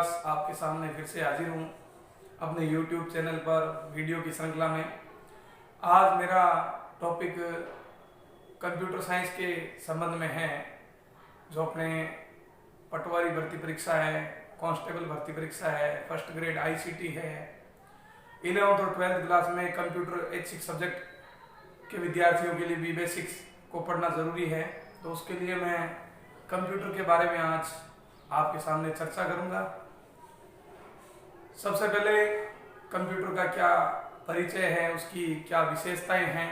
व्यास आपके सामने फिर से हाजिर हूँ अपने YouTube चैनल पर वीडियो की श्रृंखला में। आज मेरा टॉपिक कंप्यूटर साइंस के संबंध में है, जो अपने पटवारी भर्ती परीक्षा है, कांस्टेबल भर्ती परीक्षा है, फर्स्ट ग्रेड ICT है, 11th और 12th क्लास में कंप्यूटर ऐच्छिक सब्जेक्ट के विद्यार्थियों के लिए भी बेसिक्स को पढ़ना ज़रूरी है। तो उसके लिए मैं कंप्यूटर के बारे में आज आपके सामने चर्चा करूंगा। सबसे पहले कंप्यूटर का क्या परिचय है, उसकी क्या विशेषताएं हैं,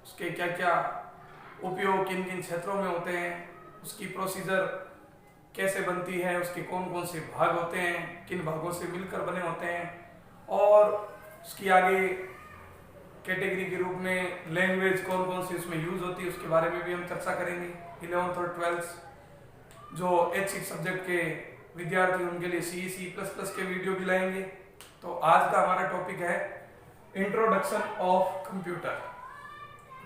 उसके क्या क्या उपयोग किन किन क्षेत्रों में होते हैं, उसकी प्रोसीजर कैसे बनती है, उसके कौन कौन से भाग होते हैं, किन भागों से मिलकर बने होते हैं, और उसकी आगे कैटेगरी के रूप में लैंग्वेज कौन कौन सी उसमें यूज होती है, उसके बारे में भी हम चर्चा करेंगे। 11th और 12th जो ऐच्छिक सब्जेक्ट के विद्यार्थी उनके लिए C++ के वीडियो भी लाएंगे। तो आज का हमारा टॉपिक है इंट्रोडक्शन ऑफ कंप्यूटर।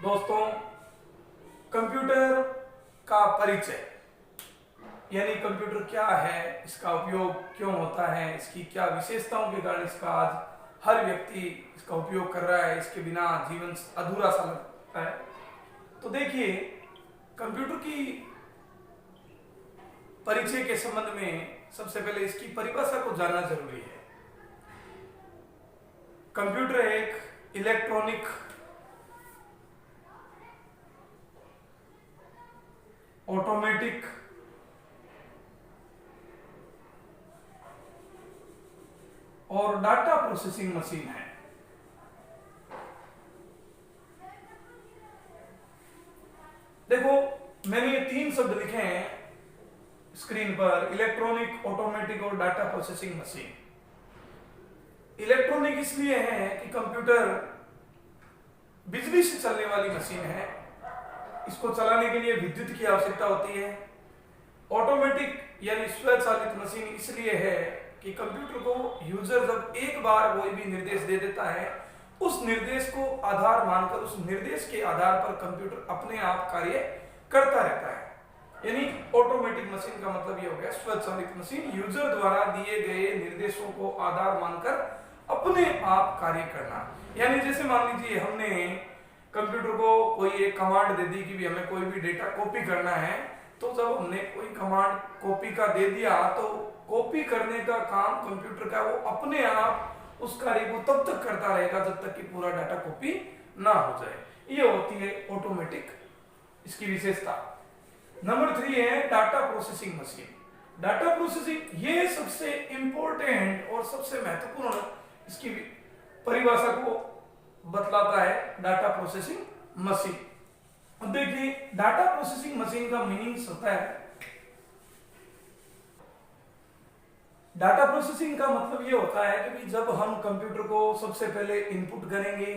दोस्तों, कंप्यूटर का परिचय यानी कंप्यूटर क्या है, इसका उपयोग क्यों होता है, इसकी क्या विशेषताओं के कारण इसका आज हर व्यक्ति इसका उपयोग कर रहा है, इसके बिना जीवन अधूरा सा लगता है। तो देखिए, कंप्यूटर की परिचय के संबंध में सबसे पहले इसकी परिभाषा को जानना जरूरी है। कंप्यूटर एक इलेक्ट्रॉनिक ऑटोमेटिक और डाटा प्रोसेसिंग मशीन है। देखो, मैंने ये 3 शब्द लिखे हैं स्क्रीन पर, इलेक्ट्रॉनिक, ऑटोमेटिक और डाटा प्रोसेसिंग मशीन। इलेक्ट्रॉनिक इसलिए है कि कंप्यूटर बिजली से चलने वाली मशीन है, इसको चलाने के लिए विद्युत की आवश्यकता होती है। ऑटोमेटिक यानी स्वचालित मशीन इसलिए है कि कंप्यूटर को यूजर जब एक बार कोई भी निर्देश दे देता है, उस निर्देश को आधार मानकर उस निर्देश के आधार पर कंप्यूटर अपने आप कार्य करता रहता है। यानी ऑटोमेटिक मशीन का मतलब ये हो गया स्वचालित मशीन, यूजर द्वारा दिए गए निर्देशों को आधार मानकर अपने आप कार्य करना। यानी जैसे मान लीजिए हमने कंप्यूटर को कोई एक कमांड दे दी कि भी हमें कोई भी डेटा कॉपी करना है, तो जब हमने कोई कमांड कॉपी का दे दिया तो कॉपी करने का काम कंप्यूटर का वो अपने आप उस कार्य को तब तक करता रहेगा जब तक कि पूरा डाटा कॉपी ना हो जाए। ये होती है ऑटोमेटिक, इसकी विशेषता। नंबर 3 है data processing machine. Data processing ये सबसे इंपॉर्टेंट और सबसे महत्वपूर्ण इसकी परिभाषा को बतलाता है, डाटा प्रोसेसिंग मशीन। अब देखिए, डाटा प्रोसेसिंग मशीन का मीनिंग होता है, डाटा प्रोसेसिंग का मतलब ये होता है कि जब हम कंप्यूटर को सबसे पहले इनपुट करेंगे,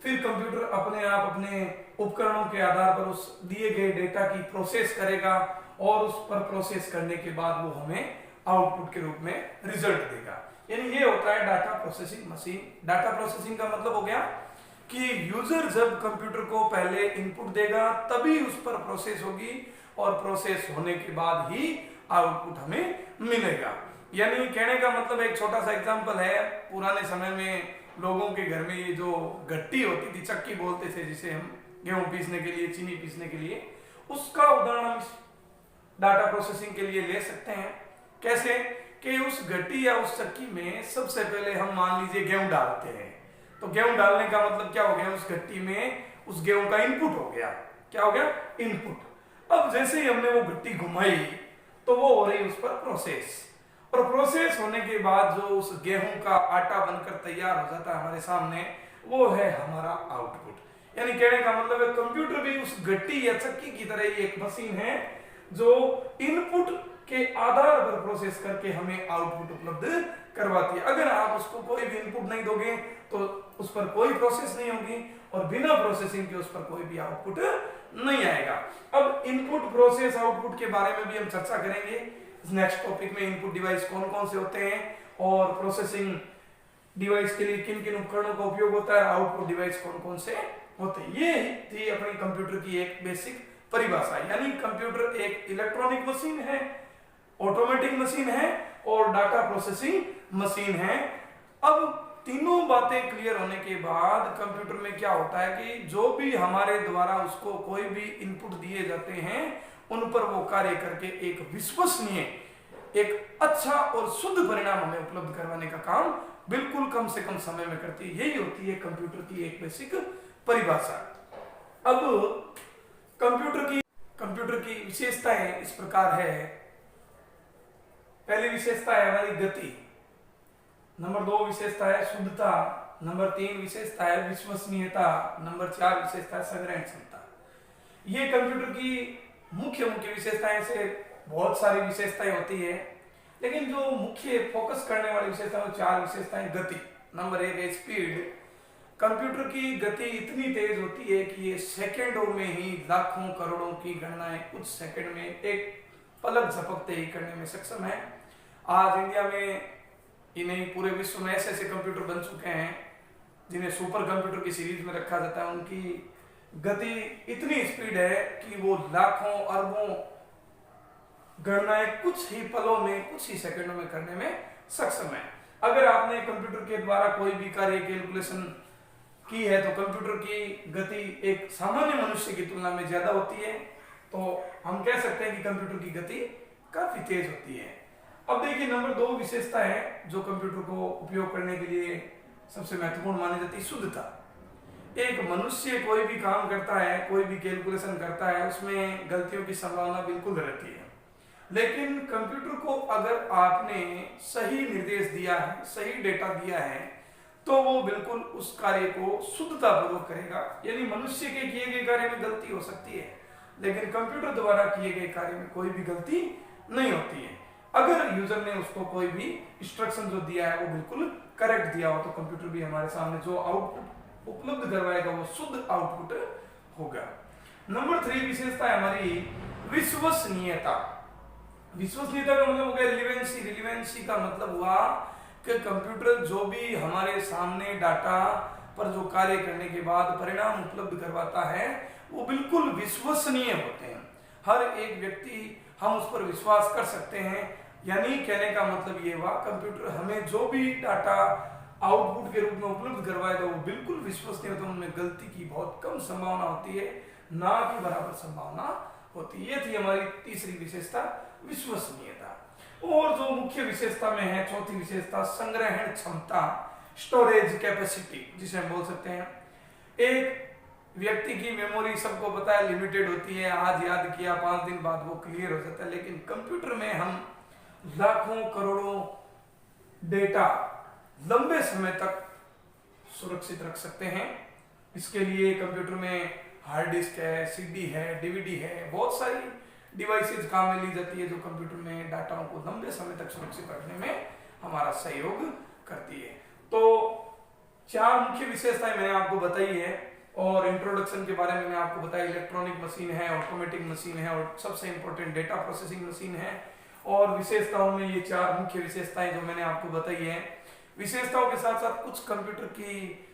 फिर कंप्यूटर अपने आप अपने उपकरणों के आधार पर उस दिए गए डेटा की प्रोसेस करेगा और उस पर प्रोसेस करने के बाद वो हमें आउटपुट के रूप में रिजल्ट देगा। यानी ये होता है data processing machine. Data processing का मतलब हो गया कि यूजर जब कंप्यूटर को पहले इनपुट देगा तभी उस पर प्रोसेस होगी और प्रोसेस होने के बाद ही आउटपुट हमें मिलेगा। यानी कहने का मतलब एक छोटा सा एग्जांपल है, पुराने समय में लोगों के घर में ये जो गट्टी होती थी, चक्की बोलते थे जिसे हम गेहूं पीसने के लिए, चीनी पीसने के लिए, उसका उदाहरण हम डाटा प्रोसेसिंग के लिए ले सकते हैं। कैसे कि उस गट्टी या उस चक्की में सबसे पहले हम मान लीजिए गेहूं डालते हैं, तो गेहूं डालने का मतलब क्या हो गया, उस गट्टी में उस गेहूं का इनपुट हो गया। क्या हो गया? इनपुट। अब जैसे ही हमने वो गट्टी घुमाई तो वो हो रही उस पर प्रोसेस, और प्रोसेस होने के बाद जो उस गेहूं का आटा बनकर तैयार हो जाता है हमारे सामने, वो है हमारा आउटपुट। यानी कहने का मतलब है कंप्यूटर भी उस गट्टी या चक्की की तरह ही एक मशीन है जो इनपुट के आधार पर प्रोसेस करके हमें आउटपुट उपलब्ध करवाती है। अगर आप उसको कोई भी इनपुट नहीं दोगे तो उस पर कोई प्रोसेस नहीं होगी और बिना प्रोसेसिंग के उस पर कोई भी आउटपुट नहीं आएगा। अब इनपुट, प्रोसेस, आउटपुट के बारे में भी हम चर्चा करेंगे नेक्स्ट टॉपिक में। इनपुट डिवाइस कौन कौन से होते हैं और प्रोसेसिंग डिवाइस के लिए किन किन उपकरणों का उपयोग होता है, आउटपुट डिवाइस कौन कौन से होते हैं। ये थी अपनी कंप्यूटर की एक बेसिक परिभाषा। यानी कंप्यूटर एक इलेक्ट्रॉनिक मशीन है, ऑटोमेटिक मशीन है और डाटा प्रोसेसिंग मशीन है। अब तीनों बातें क्लियर होने के बाद कंप्यूटर में क्या होता है कि जो भी हमारे द्वारा उसको कोई भी इनपुट दिए जाते हैं उन पर वो कार्य करके एक विश्वसनीय, एक अच्छा और शुद्ध परिणाम हमें उपलब्ध करवाने का काम बिल्कुल कम से कम समय में करती है। यही होती है कंप्यूटर की एक बेसिक परिभाषा। अब कंप्यूटर की विशेषताएं इस प्रकार है। पहली विशेषता है हमारी गति, नंबर 2 विशेषता है शुद्धता, नंबर 3 विशेषता है विश्वसनीयता, नंबर 4 विशेषता है संग्रहण क्षमता। ये कंप्यूटर की मुख्य विशेषताएं से बहुत सारी विशेषताएं होती है, लेकिन जो मुख्य फोकस करने वाली विशेषता है 4 विशेषताएं। गति, नंबर 1 है स्पीड। कंप्यूटर की गति इतनी तेज होती है कि ये सेकंडों में ही लाखों करोड़ों की गणनाएं कुछ सेकंड में एक पलक झपकते ही करने में सक्षम है। आज इंडिया में ही नहीं पूरे विश्व में ऐसे कंप्यूटर बन चुके हैं जिन्हें सुपर कंप्यूटर की सीरीज में रखा जाता है। उनकी गति इतनी स्पीड है कि वो लाखों अरबों गणनाएं कुछ ही पलों में, कुछ ही सेकंडों में करने में सक्षम है। अगर आपने कंप्यूटर के द्वारा कोई भी कार्य कैलकुलेशन की है तो कंप्यूटर की गति एक सामान्य मनुष्य की तुलना में ज्यादा होती है, तो हम कह सकते हैं कि कंप्यूटर की गति काफी तेज होती है। अब देखिए नंबर 2 विशेषता है जो कंप्यूटर को उपयोग करने के लिए सबसे महत्वपूर्ण मानी जाती है, शुद्धता। एक मनुष्य कोई भी काम करता है, कोई भी कैलकुलेशन करता है, उसमें गलतियों की संभावना बिल्कुल रहती है, लेकिन कंप्यूटर को अगर आपने सही निर्देश दिया है, सही डेटा दिया है, तो वो बिल्कुल उस कार्य को शुद्धता पूर्वक करेगा। यानी मनुष्य के किए गए कार्य में गलती हो सकती है, लेकिन कंप्यूटर द्वारा किए गए कार्य में कोई भी गलती नहीं होती है। अगर यूजर ने उसको कोई भी इंस्ट्रक्शन जो दिया है वो बिल्कुल करेक्ट दिया हो, तो कंप्यूटर भी हमारे सामने जो आउटपुट उपलब्ध करवाएगा वो शुद्ध आउटपुट होगा। नंबर 3 विशेषता है हमारी विश्वसनीयता। विश्वसनीयता का मतलब हो गया रिलेवेंसी। रिलेवेंसी का मतलब हुआ कि कंप्यूटर जो भी हमारे सामने डाटा पर जो कार्य करने के बाद परिणाम उपलब्ध करवाता है वो बिल्कुल विश्वसनीय होते हैं। हर एक व्यक्ति हम उस पर विश्वास कर सकते हैं। यानी कहने का मतलब ये हुआ कंप्यूटर हमें जो भी डाटा आउटपुट के रूप में उपलब्ध करवाएगा वो बिल्कुल विश्वसनीय होता है, उनमें गलती की बहुत कम संभावना होती है, ना कि बराबर संभावना होती है। ये थी हमारी तीसरी विशेषता विश्वसनीयता। और जो मुख्य विशेषता में है चौथी विशेषता संग्रहण क्षमता, स्टोरेज कैपेसिटी, जिसे हम बोल सकते हैं। एक व्यक्ति की मेमोरी सबको पता है लिमिटेड होती है, आज याद किया 5 दिन बाद वो क्लियर हो जाता है, लेकिन कंप्यूटर में हम लाखों करोड़ों डेटा लंबे समय तक सुरक्षित रख सकते हैं। इसके लिए कंप्यूटर में हार्ड डिस्क है, सीडी है, डीवीडी है, बहुत सारी डिवाइसेज काम में ली जाती है जो कंप्यूटर में डाटाओं को लंबे समय तक सुरक्षित रखने में हमारा सहयोग करती है। तो 4 मुख्य विशेषताएं मैंने आपको बताई है और इंट्रोडक्शन के बारे में मैंने आपको बताया। इलेक्ट्रॉनिक मशीन है, ऑटोमेटिक मशीन है और सबसे इंपॉर्टेंट डेटा प्रोसेसिंग मशीन है। और विशेषताओं में ये 4 मुख्य विशेषताएं जो मैंने आपको बताई है। विशेषताओं के साथ साथ कुछ कंप्यूटर की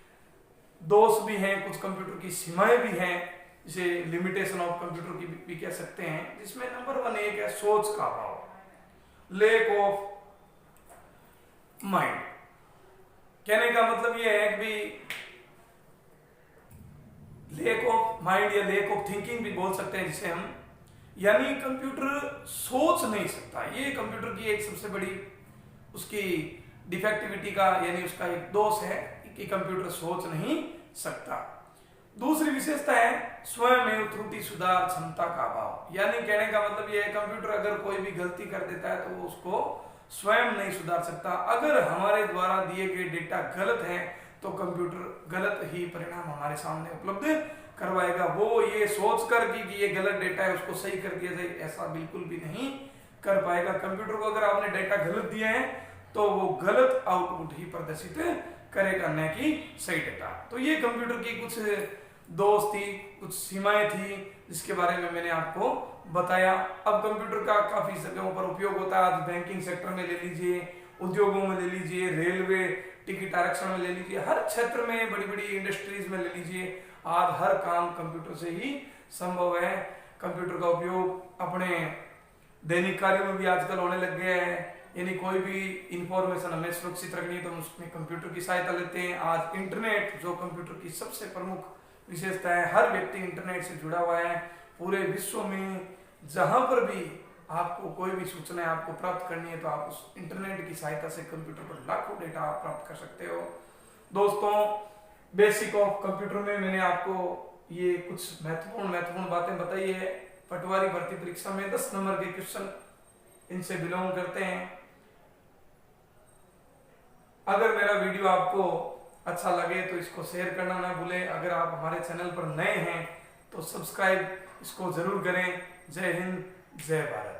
दोष भी हैं, कुछ कंप्यूटर की सीमाएं भी हैं, जिसे लिमिटेशन ऑफ कंप्यूटर की भी कह सकते हैं, जिसमें नंबर 1 एक है सोच का अभाव, लेक ऑफ माइंड। कहने का मतलब यह है कि लेक ऑफ माइंड या लेक ऑफ थिंकिंग भी बोल सकते हैं जिसे हम, यानी कंप्यूटर सोच नहीं सकता। ये कंप्यूटर की एक सबसे बड़ी उसकी डिफेक्टिविटी का यानी उसका एक दोष है कि कंप्यूटर सोच नहीं सकता। दूसरी विशेषता है स्वयं त्रुटि सुधार क्षमता का अभाव। यानी कहने का मतलब यह है कंप्यूटर अगर कोई भी गलती कर देता है तो वो उसको स्वयं नहीं सुधार सकता। अगर हमारे द्वारा दिए गए डेटा गलत है तो कंप्यूटर गलत ही परिणाम हमारे सामने उपलब्ध करवाएगा। वो ये सोच कर कि ये गलत डेटा है उसको सही कर दिया जाए, ऐसा बिल्कुल भी नहीं कर पाएगा। कंप्यूटर को अगर आपने डेटा गलत दिया है तो वो गलत आउटपुट ही प्रदर्शित करेगा, न कि सही डेटा। तो ये कंप्यूटर की कुछ दोष थी, कुछ सीमाएं थी जिसके बारे में मैंने आपको बताया। अब कंप्यूटर का काफी जगहों पर उपयोग होता है। आज बैंकिंग सेक्टर में ले लीजिए, उद्योगों में ले लीजिए, रेलवे टिकट आरक्षण में ले लीजिए, हर क्षेत्र में, बड़ी बड़ी इंडस्ट्रीज में ले लीजिए, आज हर काम कंप्यूटर से ही संभव है। कंप्यूटर का उपयोग अपने दैनिक कार्यों में भी आजकल होने लग गया है। यानी कोई भी इंफॉर्मेशन हमें सुरक्षित रखनी है तो हम उसमें कंप्यूटर की सहायता लेते हैं। आज इंटरनेट जो कंप्यूटर की सबसे प्रमुख विशेषता है, हर व्यक्ति इंटरनेट से जुड़ा हुआ है। पूरे विश्व में जहां पर भी आपको कोई भी सूचना आपको प्राप्त करनी है तो आप उस इंटरनेट की सहायता से कंप्यूटर पर लाखों डेटा आप प्राप्त कर सकते हो। दोस्तों, बेसिक ऑफ कंप्यूटर में मैंने आपको ये कुछ महत्वपूर्ण बातें बताई है। पटवारी भर्ती परीक्षा में 10 नंबर के क्वेश्चन इनसे बिलोंग करते हैं। अगर मेरा वीडियो आपको अच्छा लगे तो इसको शेयर करना ना भूलें। अगर आप हमारे चैनल पर नए हैं तो सब्सक्राइब इसको जरूर करें। जय हिंद, जय भारत।